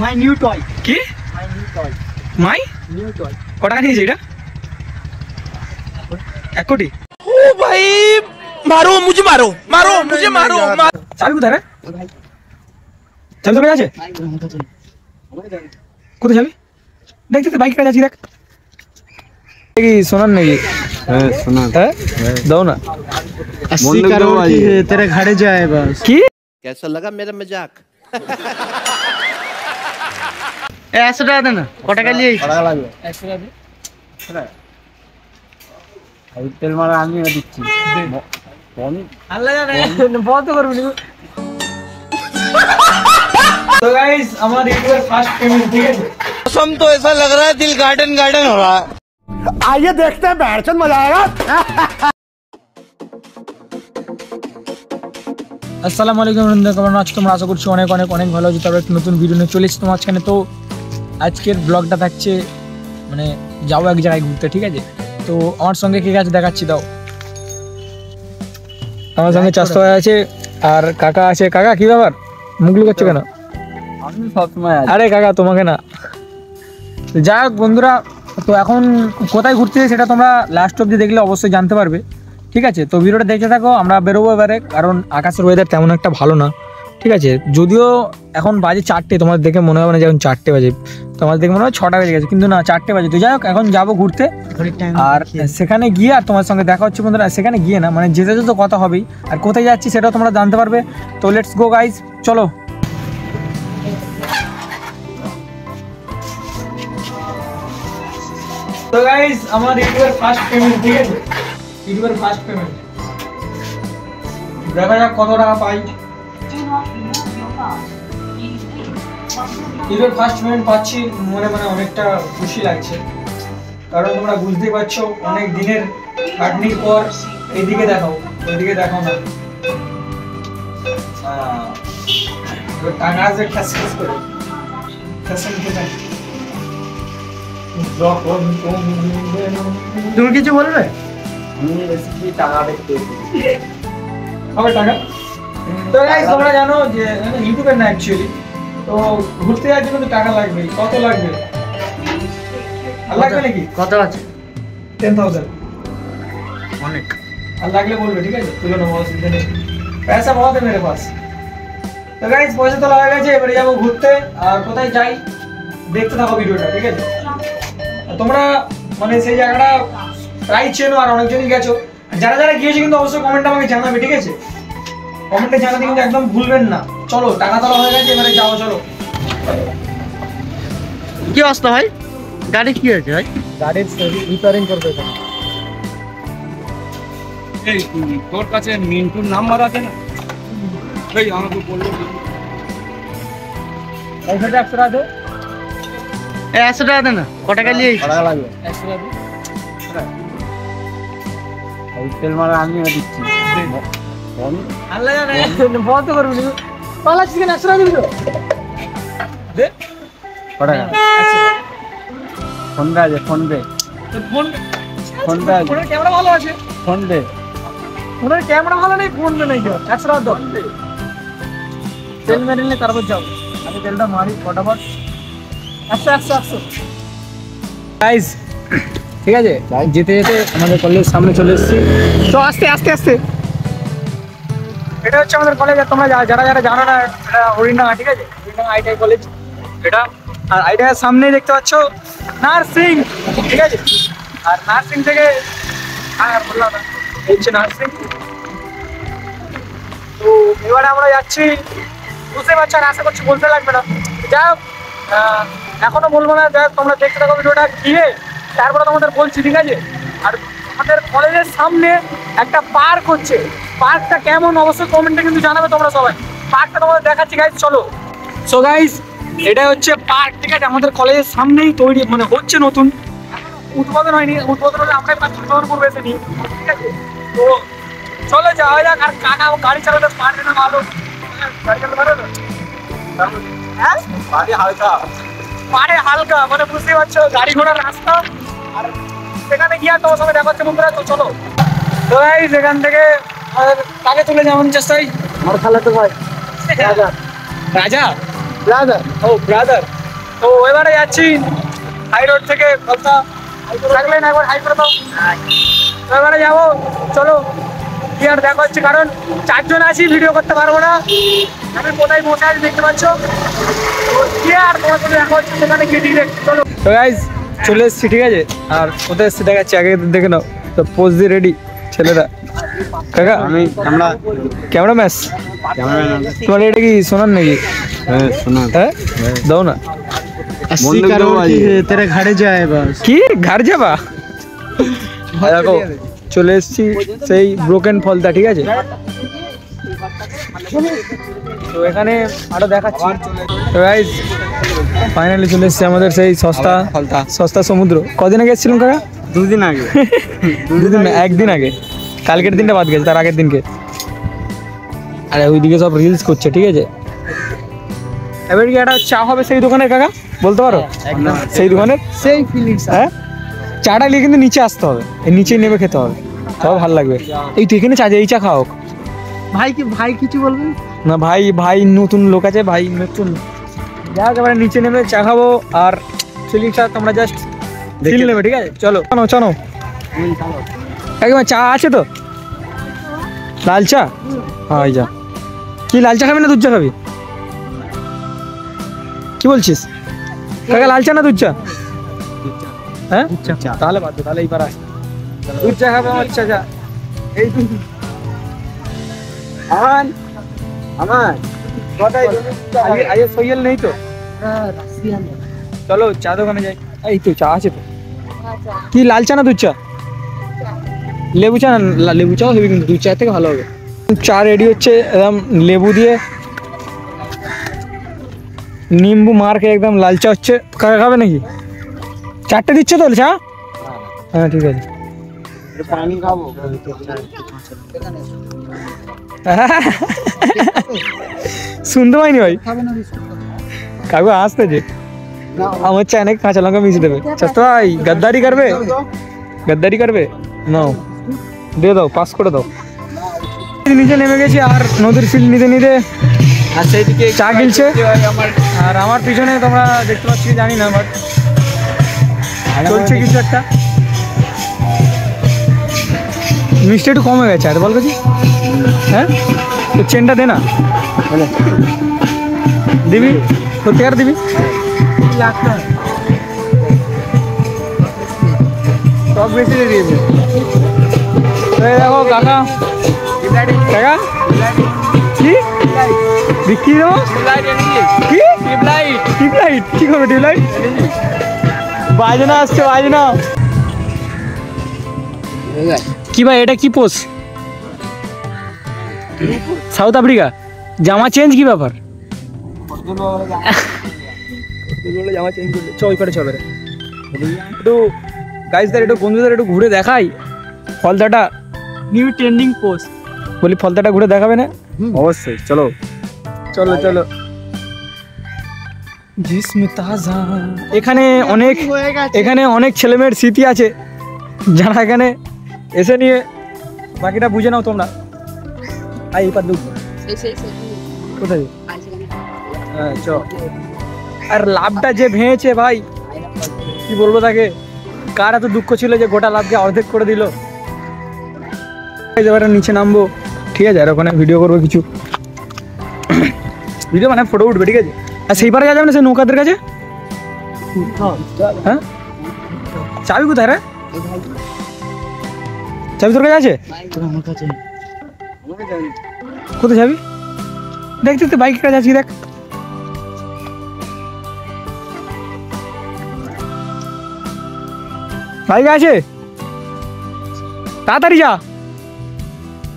মাই new toy. কি my new toy? My new toy. কত টাকা নিয়েছে এটা? 1 কোটি। ओ भाई मारो मुझे, मारो मारो मुझे, मारो। চাবি কোথায় রে? ভাই চাবি তো আছে ভাই কোথায় যাবি? দেখতে তো বাইক কাজ আছে দেখ কি শোনার নাকি? হ্যাঁ শোনা। হ্যাঁ দাও না। 80 करोड़ की तेरे घरे जाए बस। কি कैसा लगा मेरा मजाक? 100 টাকা দে না। কত টাকা নিয়ে কত টাকা লাগবে? 100 টাকা দে। এই তেল মারা আমি দিচ্ছি। আল্লাহ জানে বন্ধ করবি নি। তো গাইস আমার ইউটিউবের ফার্স্ট পেমেন্ট ঠিক আছে। कसम तो ऐसा लग रहा है दिल गार्डन गार्डन हो रहा है। आइए देखते हैं बैठचंद मजा आएगा। আসসালামু আলাইকুম বন্ধুরা, কেমন আছো তোমরা? আশা করছি অনেক অনেক অনেক ভালো আছো। তারপর একটা নতুন ভিডিও নিয়ে চলে এসেছি তোমার মাঝখানে। তো আজকের ব্লগটা থাকছে মানে যাবো এক জায়গায় ঘুরতে, ঠিক আছে? তো আমার সঙ্গে কে আছে দেখাচ্ছি, দাও। আমার সঙ্গে চাষতো আছে আর কাকা আছে। কাকা কি ব্যাপার, মুখ লুকাচ্ছ কেন? আমি সবসময় আছি। আরে কাকা তোমাকে না। যাই হোক বন্ধুরা, তো এখন কোথায় ঘুরতে যাই সেটা তোমরা লাস্ট অবধি দেখলে অবশ্যই জানতে পারবে, ঠিক আছে? তো ভিডিওটা দেখতে থাকো। আমরা বেরোবো এবারে, কারণ আকাশের ওয়েদার তেমন একটা ভালো না, ঠিক আছে? যদিও এখন বাজে 4টে, তোমার দেখে মনে হবে না যে এখন 4টে বাজে, তোমার দেখে মনে হয় 6টা বেজে গেছে, কিন্তু না 4টে বাজে। তো যাই হোক এখন যাবো ঘুরতে, আর সেখানে গিয়ে আর তোমার সঙ্গে দেখা হচ্ছে বন্ধুরা। সেখানে গিয়ে না মানে যেতে যেতে তো কথা হবেই, আর কোথায় যাচ্ছি সেটাও তোমরা জানতে পারবে। তো লেটস গো গাইজ, চলো। তো গাইস আমার ইউটিউবের ফার্স্ট পেমেন্ট ঠিক আছে। ইউটিউবের ফার্স্ট পেমেন্ট দেখা যাক কত টাকা পাই। ইউটিউবের ফার্স্ট পেমেন্ট পাচ্ছি, মনে মনে অনেকটা খুশি লাগছে, কারণ তোমরা বুঝতেই পারছো অনেক দিনের খাটনির পর। এইদিকে দেখাও, ওইদিকে দেখাও না। এবার টাকা আসবে ঠাস ঠাস করে, ঠাস নিতে চাই। তুমি কিছু বলবে? আমি এসেছি টাকা দেখতে। আমার টাকা তো গাইস তোমরা জানো যে ইউটিউবের না অ্যাকচুয়ালি, তো ঘুরতে যাওয়ার জন্য তো টাকা লাগবে। কত লাগবে? আর লাগবে নাকি? কত আছে? 10,000 অনেক। আর লাগলে বলবে, ঠিক আছে? তুলে নেবো, অসুবিধা নেই। পয়সা বহুত है मेरे पास। তো গাইস পয়সা তো লাগা গেছে, এবারে যাবো ঘুরতে। আর কোথায় যাই দেখতে থাকো ভিডিওটা, ঠিক আছে? আর তোমরা মানে সেই জায়গাটা প্রায় চেনো আর অনেকজনই গেছো। যারা যারা গিয়েছে কিন্তু অবশ্যই কমেন্টে আমাকে জানাবে, ঠিক আছে? কমেন্টে জানাতে কিন্তু একদম ভুলবেন না। চলো টাকা তোলা হয়ে গেছে, এবারে যাও, চলো। কি অবস্থা ভাই? গাড়ি কি হয়েছে ভাই? গাড়ির রিপেয়ারিং করবে তো। এই তোর কাছে মিন্টুর নাম্বার আছে না? এই আমাকে বললো পয়সাটা 100 টাকা দে। 100 টাকা দে না। কত টাকা নিয়ে কত টাকা লাগবে? 100 টাকা দে। এই তেল মারা আমি দিচ্ছি। আল্লাহ জানে বন্ধ করবি নি। পালাচ্ছিস কেন? 100 টাকা দিবি তো দে। কত টাকা? 100 টাকা। ফোন পে আছে, ফোন পে। তোর ফোন আছে। ফোনের ক্যামেরা ভালো আছে? Phone pay. ফোনের ক্যামেরা ভালো নেই, ফোন নেই কেউ। 100 টাকা দাও। তেল মেরে নিলে তারপর যাও। আমি তেলটা মারি ফটাফট। 100 গাইস ঠিক আছে, যেতে যেতে আমাদের কলেজের সামনে চলে এসেছি। তো আস্তে আস্তে আস্তে এটা হচ্ছে আমাদের কলেজ। তোমরা যারা যারা জানো না, এটা হরিণডাঙ্গা, ঠিক আছে? হরিণডাঙ্গা আইটিআই কলেজ এটা। আর আইটিআই সামনে দেখতে পাচ্ছ নার্সিং, ঠিক আছে? আর নার্সিং থেকে বললাম না, হচ্ছে নার্সিং। তো এবারে আমরা যাচ্ছি, বুঝতে পারছো, আর আশা করছি বলতে লাগবে না। যাই হোক এখনো বলবো না, যাই হোক তোমরা দেখতে থাকো ভিডিওটা গিয়ে, তারপরে তোমাদের বলছি, ঠিক আছে? আর আমাদের কলেজের সামনে একটা পার্ক হচ্ছে, পার্কটা কেমন অবশ্যই কমেন্টে কিন্তু জানাবে তোমরা সবাই। পার্কটা তোমাদের দেখাচ্ছি গাইজ, চলো। সো গাইজ এটা হচ্ছে পার্ক, ঠিক আছে? আমাদের কলেজের সামনেই তৈরি মানে হচ্ছে, নতুন উদ্বোধন হয়নি। উদ্বোধন হলে আমরাই উদ্বোধন করবো এসে নিয়ে, ঠিক আছে? তো চলে যাওয়া যাক। আর কাকা গাড়ি চালাতে পারবে না ভালো, গাড়ি চালাতে পারবে না? হ্যাঁ বাড়ি হালকা। পারে হালকা মানে বুঝতে পারছো, গাড়ি ঘোড়ার রাস্তা। আর সেখানে গিয়ে তোমার সঙ্গে দেখা হচ্ছে বন্ধুরা। তো চলো। তো এই সেখান থেকে তাকে তুলে যাওয়ার চেষ্টাই। আমার খালা তো ভাই রাজা রাজা ব্রাদার। ও ব্রাদার, তো এবারে যাচ্ছি হাই রোড থেকে কলতা। থাকলেন একবার হাই করে দাও। তো এবারে যাবো, চলো কি আর দেখা হচ্ছে, কারণ 4 জন আছি, ভিডিও করতে পারবো না। আমি কোথায় বসে আছি দেখতে পাচ্ছ, তো কি আর তোমার সাথে দেখা হচ্ছে সেখানে গিয়ে ডিরেক্ট চলো। তো গাইজ চলে এসেছি, ঠিক আছে, আর কোথায় এসেছি দেখাচ্ছি, আগে দেখে নাও। তো পোজ দিয়ে রেডি ছেলেরা। কাকা আমি আমরা ক্যামেরা ম্যাচ, তোমার এটা কি শোনার নাকি? শোনা হ্যাঁ দাও না। अस्सी करोड़ की तेरे घरे जाए बस। কি ঘর যাবা? দেখো চলে এসেছি সেই ব্রোকেন ফলটা, ঠিক আছে। তো এখানে আরো দেখাচ্ছি। তো গাইস ফাইনালি চলে এসেছি আমাদের সেই সস্তা সমুদ্র। কদিন আগে এসেছিলাম কাকা? 2 दिन आगे। দুদিন না, একদিন আগে। কালকের দিনটা বাদ গেছে, তার আগের দিনকে। আরে ওইদিকে সব রিলস করছে, ঠিক আছে। এবার কি একটা চা হবে সেই দোকানের কাকা, বলতে পারো? সেই দোকানের সেই ফিলিংস। হ্যাঁ, চাটা নিয়ে কিন্তু নিচে আসতে হবে, এই নিচেই নেমে খেতে হবে, তবে ভালো লাগবে। এই তো এখানে চা, এই চা খাও। ভাই কিছু বলবেন না ভাই নতুন লোক আছে, ভাই নতুন। যা একেবারে নিচে নেমে চা খাবো, আর ফিলিংসটা তোমরা জাস্ট ফিল নেবে, ঠিক আছে। চলো চলো একবার চা আছে তো, লাল চা। হ্যাঁ এই যা, কি লাল চা খাবি না দুধ চা খাবি? কি বলছিস কাকা, লাল চা না দুধ চা? হ্যাঁ তাহলে বাদ দে, তাহলে এইবার আস। দুধ চা খাবে? আচ্ছা যা, এই আমার আগে সইয়েল নেই তো, চলো চা দোকানে যাই। এই তো চা আছে তো। কি লাল চা না দুধ চা? লেবু চা না, লেবু চাও হেবি, কিন্তু দুধ চা থেকে ভালো হবে। চা রেডি হচ্ছে, একদম লেবু দিয়ে নিম্বু মার্কে একদম লাল চা হচ্ছে। কাকা খাবে নাকি? 4টে দিচ্ছে তো চা? হ্যাঁ ঠিক আছে। পানি খাবো। শুনতে পাইনি ভাই, কাকু আসতেছে। আমার চা নাকি কাঁচা লঙ্কা মিশিয়ে দেবে। তো ভাই গদ্দারি করবে নাও, দিয়ে দাও, পাস করে দাও। নিচে নেমে গেছি, আর নদীর ফিল নিতে নিতে আর সেইদিকে চা গিলছে। আর আমার পিছনে তোমরা দেখতে পাচ্ছি জানি না, বাট চলছে কিছু একটা। মিষ্টি একটু কমে গেছে, আর বল কাছি। হ্যাঁ তো চেনটা দে না, দিবি সত্যিকার দিবি? টক বেশি দিয়ে দিয়েছে। দেখো কাকা, কাকা কি বিক্রি দেবো? কি টিউবলাইট? কি করবে টিউবলাইট? বাজনা আসছে, বাজনা। কি ভাই এটা কি পোস? South Africa? জামা চেঞ্জ, কি ব্যাপার? জামা চেঞ্জ করলে চ ওই করে চলে। একটু গাইজদের, একটু বন্ধুদের একটু ঘুরে দেখাই ফলদাটা। নিউ ট্রেন্ডিং পোস্ট বলি, ফলদাটা ঘুরে দেখাবে না? অবশ্যই, চলো চলো চলো। জিসমে তাজা। এখানে অনেক ছেলেমেয়ের স্মৃতি আছে, যারা এখানে এসে নিয়ে বাকিটা বুঝে নাও তোমরা। আই এই পার দুঃখ কোথায়? হ্যাঁ চ। আর লাভটা যে ভেঙেছে ভাই, কি বলবো তাকে, কার এত দুঃখ ছিল যে গোটা লাভকে অর্ধেক করে দিল। এবারে নিচে নামবো, ঠিক আছে, আর ওখানে ভিডিও করবো কিছু, ভিডিও মানে ফটো উঠবে, ঠিক আছে। আর সেই পারে যাবে না, সেই নৌকাদের কাছে। হ্যাঁ চাবি কোথায় রে? চাবি তোর কাছে আছে? কোথায় যাবি? দেখ দেখ, বাইকের কাছে আছি, দেখ। বাইক আছে, তাড়াতাড়ি যা।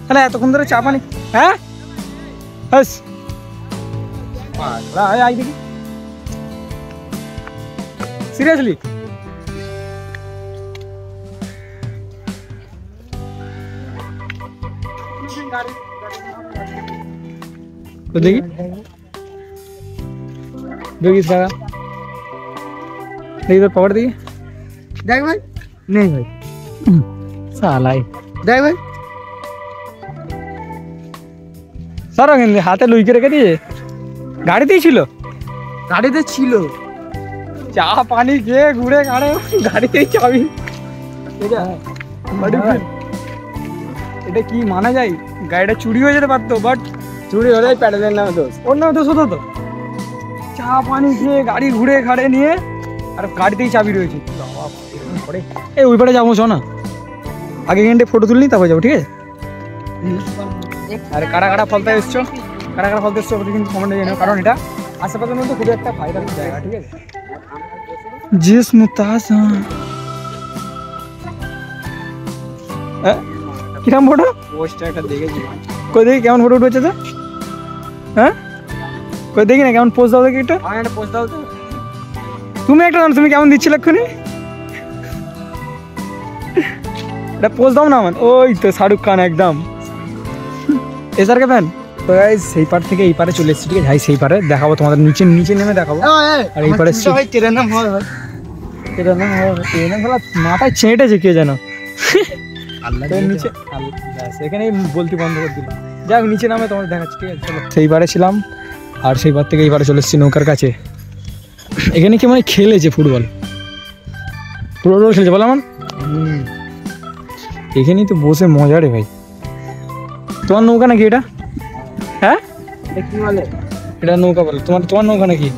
তাহলে এতক্ষণ ধরে চা পানি? হ্যাঁ বাস আই দেখি, সিরিয়াসলি। তো দেখি দেখিস কাকা, দেখি তোর পকেট দেখি। দেখ ভাই, নেই ভাই, সালাই দেখ ভাই, স্যার হাতে লুইকে রেখে দিয়েছে, গাড়িতেই ছিল। গাড়িতে ছিল। চা পানি খেয়ে ঘুরে গাড়ে গাড়িতেই চাবি। এটা কি মানা যায়? গাড়িটা চুরি হয়ে যেতে পারতো, বাট চুরি হলে প্যাডেলের নামে দোষ। ওর নামে দোষ হতো তো। চা পানি খেয়ে গাড়ি ঘুরে ঘাড়ে নিয়ে আর গাড়িতেই চাবি রয়েছে। এই ওই পারে যাবো, চ না আগে এখানটা ফটো তুলনি তারপর যাবো, ঠিক আছে? আরে কারা কারা ফলতে এসছো, কারা কারা ফলতে এসছো কিন্তু কমেন্টে জানাও, কারণ এটা আশেপাশের মধ্যে খুবই একটা ভাইরাল জায়গা, ঠিক আছে? জিস মুতাজ কিরম ফটো? পোস্টারটা দেখেছি। কই দেখি কেমন ফটো উঠেছে তো? হ্যাঁ কই দেখি না কেমন পোজ দাও দেখি একটা। আমার একটা পোস্ট দাও তো। তুমি একটা জানো তুমি কেমন দিচ্ছিলে এক্ষুনি? এটা পোজ দাও না আমার। ওই তো শাহরুখ খান একদম এসআরকে ফ্যান। তো গাইস সেই পার থেকে এই পারে চলে এসেছি, ঠিক আছে? হাই সেই পারে দেখাবো তোমাদের, নিচে নিচে নেমে দেখাবো। আর এই পারে ট্রেনের নাম হয় মাথায় ছেঁটেছে কে যেন নিচে। এখানেই বলতে বন্ধ করে দিল। যাক নিচে নামে তোমাদের দেখাচ্ছি, ঠিক আছে? চলো সেই পারে ছিলাম আর সেই পার থেকে এই পারে চলে এসেছি নৌকার কাছে। এখানে কি মানে খেলেছে ফুটবল, ফুটবল খেলছে বলো আমার। এখানেই তো বসে মজা রে ভাই। তোমার নৌকা নাকি এটা? হ্যাঁ কি বলে? এটা নৌকা বলে। তোমার নৌকা নাকি?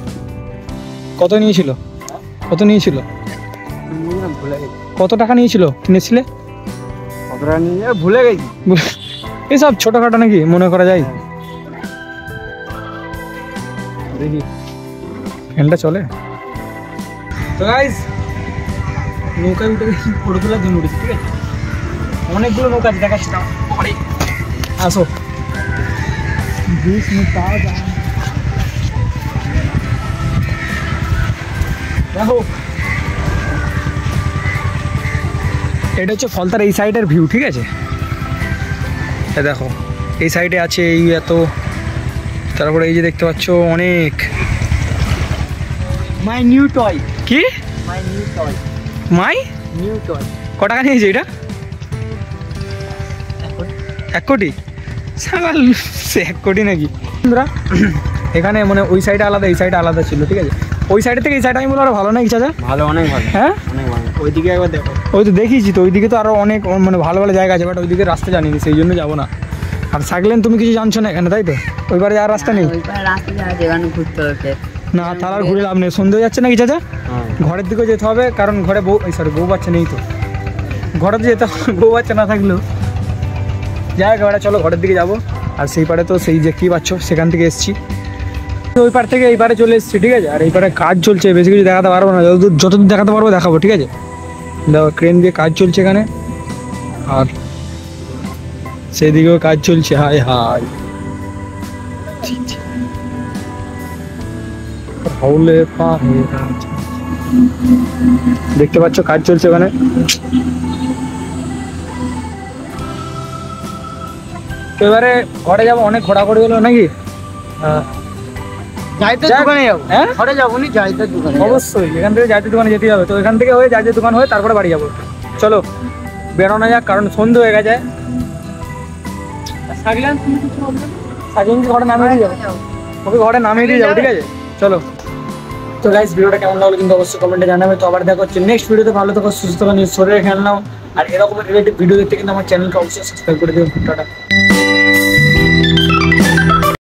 কত নিয়েছিল? কত নিয়েছিল? ভুলে গেছি। কত টাকা নিয়েছিল কিনেছিলে? কতটা নিয়ে ভুলে গেছি। এইসব ছোটখাটো নাকি মনে করা যায়? দেখি ফ্যানটা চলে। তো গাইস নৌকায় উঠে গেছি, ফটো তোলার জন্য উঠেছি, ঠিক আছে? অনেকগুলো নৌকা আছে দেখাচ্ছি না, আসো। দেখো এটা হচ্ছে ফলতার এই সাইডের ভিউ, ঠিক আছে? দেখো এই সাইডে আছে এই এত, তারপরে এই যে দেখতে পাচ্ছ অনেক। My new toy. কি my new toy. My new toy. ক টাকা নিয়েছে এটা? 1 কোটি? সাবাল 1 কোটি নাকি? এখানে মানে ওই সাইডে আলাদা এই সাইডে আলাদা ছিল, ঠিক আছে? ওই সাইড থেকে এই সাইড আমি বলো আরো ভালো নাকি চাচা? ভালো, অনেক ভালো। হ্যাঁ অনেক ভালো। ওইদিকে একবার দেখো। ওই তো দেখিয়েছি তো, ওইদিকে তো আরো অনেক মানে ভালো ভালো জায়গা আছে, বাট ওইদিকে রাস্তা জানি না, সেই জন্য যাবো না। আর থাকলেন তুমি কিছু জানছো না এখানে, তাই তো? ওইবারে যাওয়ার রাস্তা নেই না, তার আর ঘুরে লাভ নেই। সন্ধ্যে হয়ে যাচ্ছে নাকি চাচা? ঘরের দিকে যেতে হবে, কারণ ঘরে বউ বাচ্চা নেই তো। ঘরে তো যেতে হবে, বউ বাচ্চা না থাকলেও। যাই হোক এবারে চলো ঘরের দিকে যাবো। আর সেই পারে তো সেই যে কী পাচ্ছ সেখান থেকে এসছি, ওই পার থেকে এই পারে চলে এসেছি, ঠিক আছে? আর এই পারে কাজ চলছে, বেশি কিছু দেখাতে পারবো না, যতদূর দেখাতে পারবো দেখাবো, ঠিক আছে? দেখো ক্রেন দিয়ে কাজ চলছে এখানে, আর সেদিকেও কাজ চলছে। হাই হাই হাউলে পা হয়ে আছে। দেখতে পাচ্ছ কাজ চলছে ওখানে। এবারে ঘরে যাবো, অনেক ঘোরাঘুরি হলো নাকি? হ্যাঁ জাহিদের দোকানে যাবো। হ্যাঁ ঘরে যাবো নি, জাহিদের দোকানে। অবশ্যই এখান থেকে জাহিদের দোকানে যেতে হবে, তো এখান থেকে হয়ে জাহিদের দোকান হয়ে তারপরে বাড়ি যাবো। চলো বেরোনো যাক, কারণ সন্ধ্যে হয়ে গেছে। সাগলান ঘরে নামিয়ে দিয়ে যাবো, ওকে ঘরে নামিয়ে দিয়ে যাবো, ঠিক আছে? চলো। তো গাইস ভিডিওটা কেমন লাগলো কিন্তু অবশ্যই কমেন্টে জানাবে। তো আবার দেখা হচ্ছে নেক্সট ভিডিওতে। ভালো থাকো, সুস্থ থাকো, শরীরে খেয়াল নাও। আর এরকম রিলেটেড ভিডিও দেখতে কিন্তু আমার চ্যানেলকে অবশ্যই সাবস্ক্রাইব করে দেবেন। টাটা।